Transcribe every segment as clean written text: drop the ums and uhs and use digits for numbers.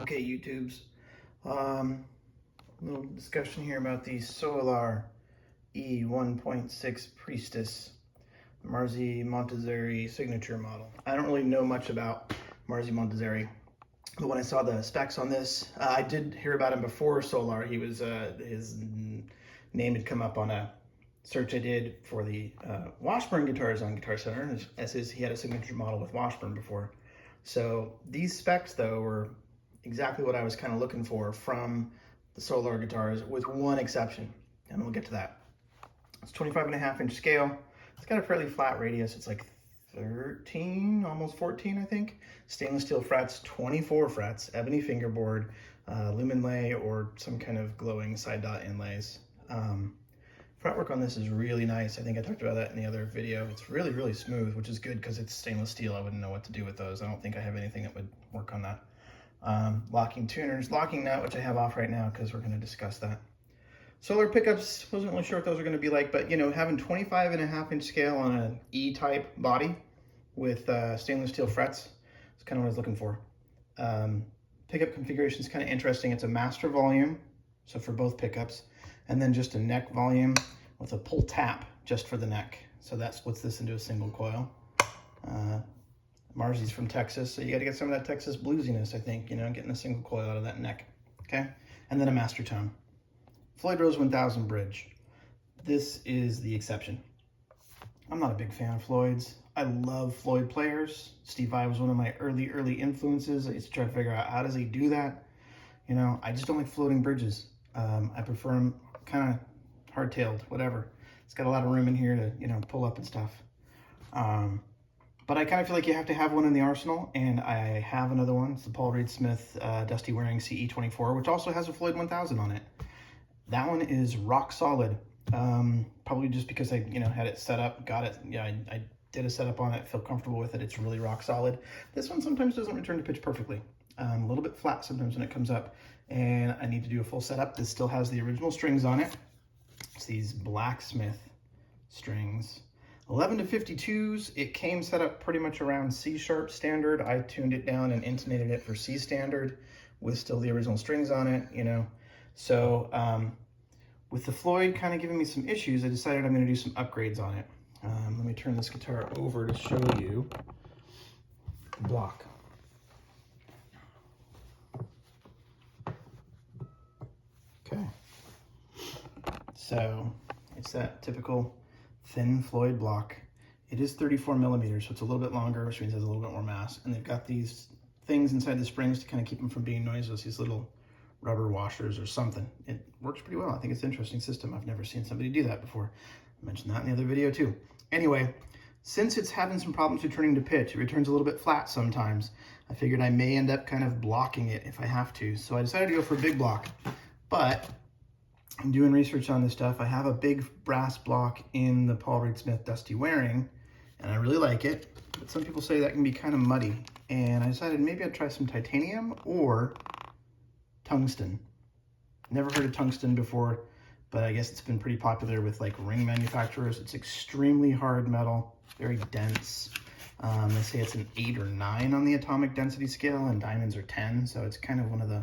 Okay, YouTubes. Little discussion here about the Solar E1.6 Priestess Marzi Montazeri signature model. I don't really know much about Marzi Montazeri, but when I saw the specs on this, I did hear about him before Solar. He was his name had come up on a search I did for the Washburn guitars on Guitar Center, he had a signature model with Washburn before. So these specs though were exactly what I was kind of looking for from the Solar guitars, with one exception, and we'll get to that. It's 25.5-inch scale. It's got a fairly flat radius. It's like 13, almost 14, I think. Stainless steel frets, 24 frets, ebony fingerboard, lumen lay, or some kind of glowing side dot inlays. Fretwork on this is really nice. I think I talked about that in the other video. It's really, really smooth, which is good because it's stainless steel. I wouldn't know what to do with those. I don't think I have anything that would work on that. Locking tuners, locking nut, which I have off right now because we're going to discuss that. Solar pickups, wasn't really sure what those are going to be like, but you know, having 25.5-inch scale on an E-type body with stainless steel frets is kind of what I was looking for. Pickup configuration is kind of interesting. It's a master volume, so for both pickups, and then just a neck volume with a pull tap just for the neck. So that splits this into a single coil. Marzi's from Texas, so you got to get some of that Texas bluesiness, I think, you know, getting a single coil out of that neck, okay? And then a master tone. Floyd Rose 1000 bridge. This is the exception. I'm not a big fan of Floyd's. I love Floyd players. Steve Vai was one of my early influences. I used to try to figure out how does he do that. You know, I just don't like floating bridges. I prefer them kind of hardtailed, whatever. It's got a lot of room in here to, you know, pull up and stuff. But I kind of feel like you have to have one in the arsenal, and I have another one. It's the Paul Reed Smith Dusty Waring CE24, which also has a Floyd 1000 on it. That one is rock solid. Probably just because I, you know, had it set up, got it. Yeah, I did a setup on it, feel comfortable with it. It's really rock solid. This one sometimes doesn't return to pitch perfectly. A little bit flat sometimes when it comes up, and I need to do a full setup. This still has the original strings on it. It's these Blacksmith strings. 11 to 52s. It came set up pretty much around C sharp standard. I tuned it down and intonated it for C standard with still the original strings on it, you know. So with the Floyd kind of giving me some issues, I decided I'm going to do some upgrades on it. Let me turn this guitar over to show you the block. Okay. So it's that typical thin Floyd block. It is 34 millimeters, so it's a little bit longer, which means it has a little bit more mass. And they've got these things inside the springs to kind of keep them from being noiseless, these little rubber washers or something. It works pretty well. I think it's an interesting system. I've never seen somebody do that before. I mentioned that in the other video too. Anyway, since it's having some problems returning to pitch, it returns a little bit flat sometimes. I figured I may end up kind of blocking it if I have to. So I decided to go for a big block. But I'm doing research on this stuff. I have a big brass block in the Paul Reed Smith Dusty Waring, and I really like it. But some people say that can be kind of muddy. And I decided maybe I'd try some titanium or tungsten. Never heard of tungsten before, but I guess it's been pretty popular with like ring manufacturers. It's extremely hard metal, very dense. They say it's an 8 or 9 on the atomic density scale, and diamonds are 10, so it's kind of one of the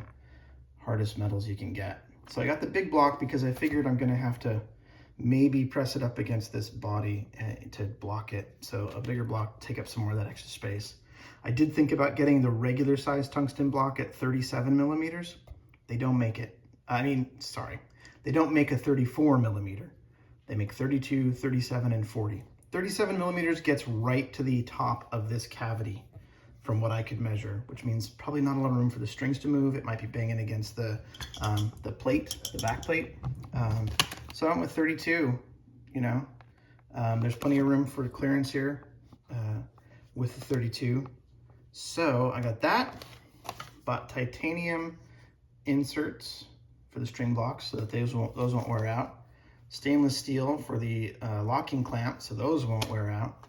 hardest metals you can get. So I got the big block because I figured I'm gonna have to maybe press it up against this body to block it. So a bigger block, take up some more of that extra space. I did think about getting the regular size tungsten block at 37 millimeters. They don't make it. They don't make a 34 millimeter. They make 32, 37, and 40. 37 millimeters gets right to the top of this cavity from what I could measure, which means probably not a lot of room for the strings to move. It might be banging against the plate, the back plate. So I went with 32, you know. There's plenty of room for clearance here with the 32. So I got that, bought titanium inserts for the string blocks so that those won't wear out. Stainless steel for the locking clamp, so those won't wear out.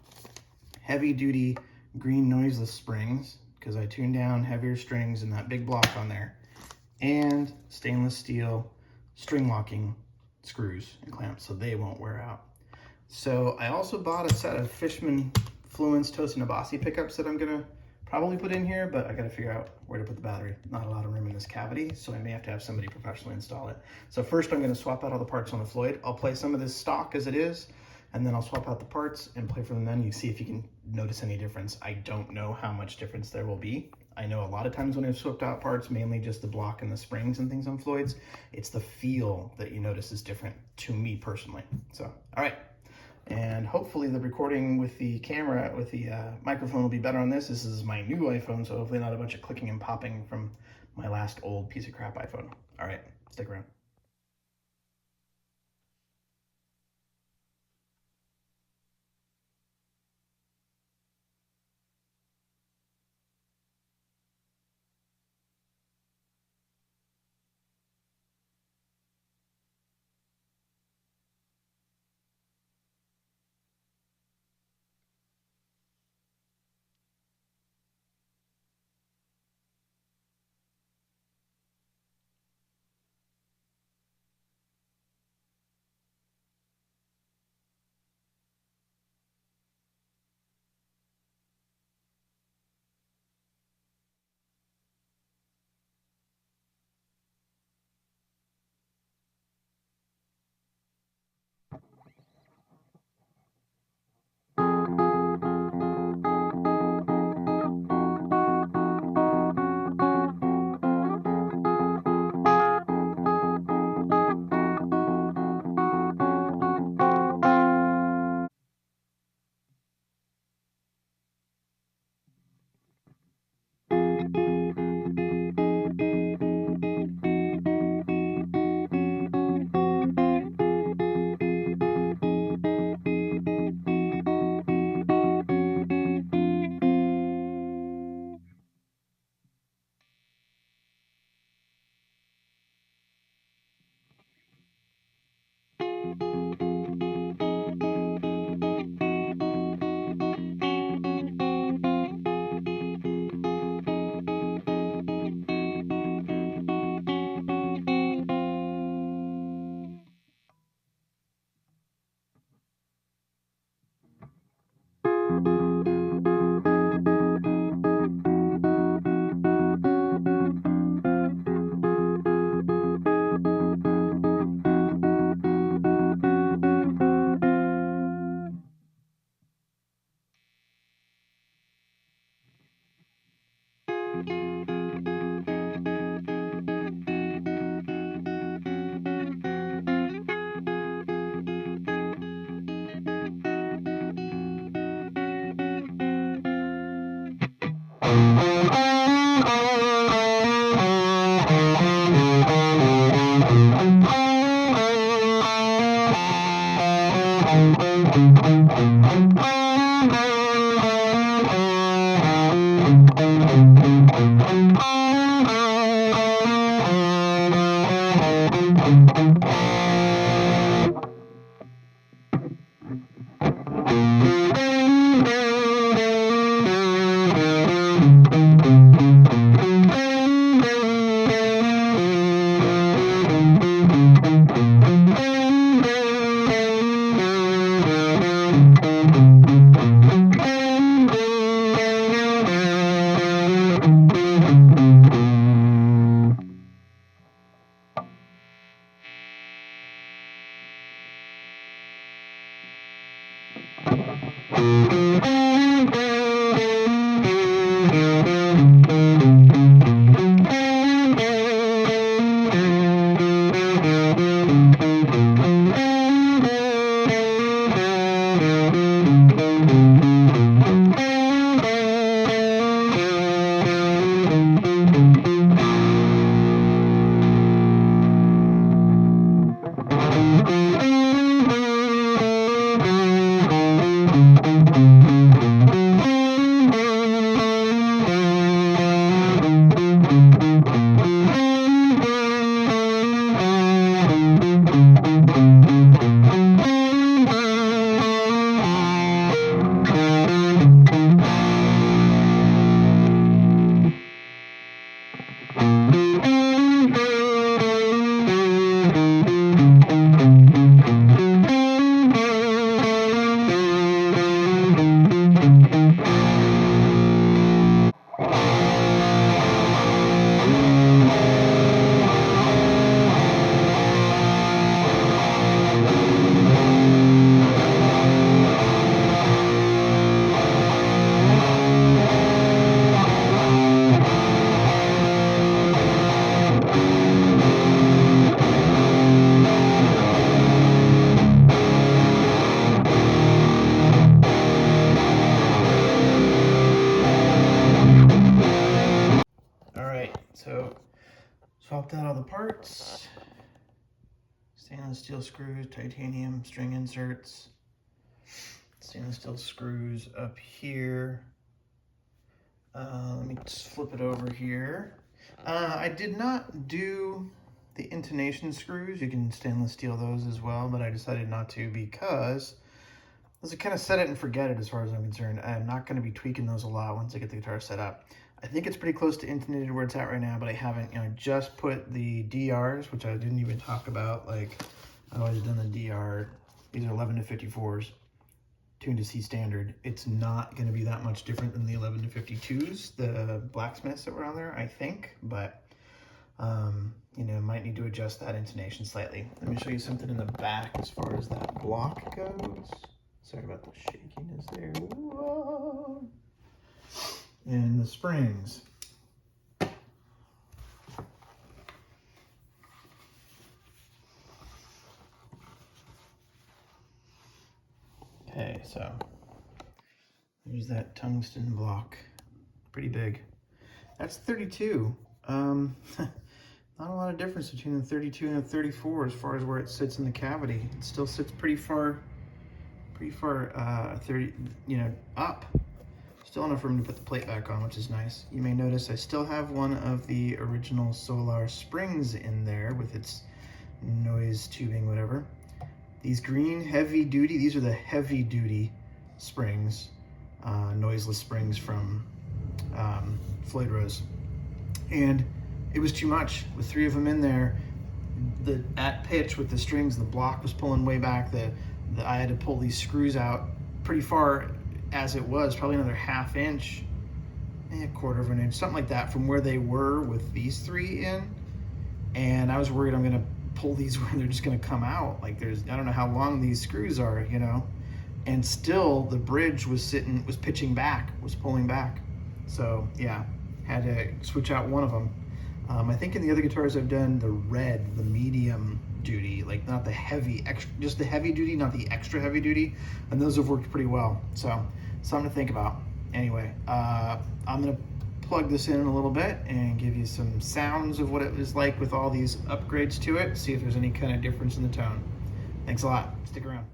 Heavy duty green noiseless springs, because I tuned down heavier strings in that big block on there. And stainless steel string locking screws and clamps, so they won't wear out. So I also bought a set of Fishman Fluence Tosin Abasi pickups that I'm gonna probably put in here, but I gotta figure out where to put the battery. Not a lot of room in this cavity, so I may have to have somebody professionally install it. So first I'm gonna swap out all the parts on the Floyd. I'll play some of this stock as it is, and then I'll swap out the parts and play from them. You see if you can notice any difference. I don't know how much difference there will be. I know a lot of times when I've swapped out parts, mainly just the block and the springs and things on Floyd's, it's the feel that you notice is different to me personally. So, all right. And hopefully the recording with the camera, with the microphone will be better on this. This is my new iPhone, so hopefully not a bunch of clicking and popping from my last old piece of crap iPhone. All right, stick around. So swapped out all the parts, stainless steel screws, titanium string inserts, stainless steel screws up here. Let me just flip it over here. I did not do the intonation screws. You can stainless steel those as well, but I decided not to because let's kind of set it and forget it as far as I'm concerned. I'm not going to be tweaking those a lot once I get the guitar set up. I think it's pretty close to intonated where it's at right now, but I haven't, you know, I just put the DRs, which I didn't even talk about. Like, I've always done the DR. These are 11 to 54s, tuned to C standard. It's not going to be that much different than the 11 to 52s, the blacksmiths that were on there, I think, but you know, might need to adjust that intonation slightly. Let me show you something in the back as far as that block goes. Sorry about the shakiness there. Whoa. And the springs. Okay, so there's that tungsten block. Pretty big. That's 32. Not a lot of difference between the 32 and the 34 as far as where it sits in the cavity. It still sits pretty far 30, you know, up. Still enough room to put the plate back on, which is nice. You may notice I still have one of the original Solar springs in there with its noise tubing, whatever. These green heavy duty, these are the heavy duty springs, noiseless springs from Floyd Rose. And it was too much with 3 of them in there. At pitch with the strings, the block was pulling way back. I had to pull these screws out pretty far as it was, probably another ½ inch, a quarter of an inch, something like that from where they were with these 3 in. And I was worried I'm gonna pull these where they're just gonna come out. Like I don't know how long these screws are, you know? And still the bridge was pitching back, was pulling back. So yeah, had to switch out one of them. I think in the other guitars I've done the red, the medium duty, like not the heavy, just the heavy duty, not the extra heavy duty, and those have worked pretty well. So something to think about. Anyway, I'm gonna plug this in a little bit and give you some sounds of what it was like with all these upgrades to it, see if there's any kind of difference in the tone. Thanks a lot. Stick around.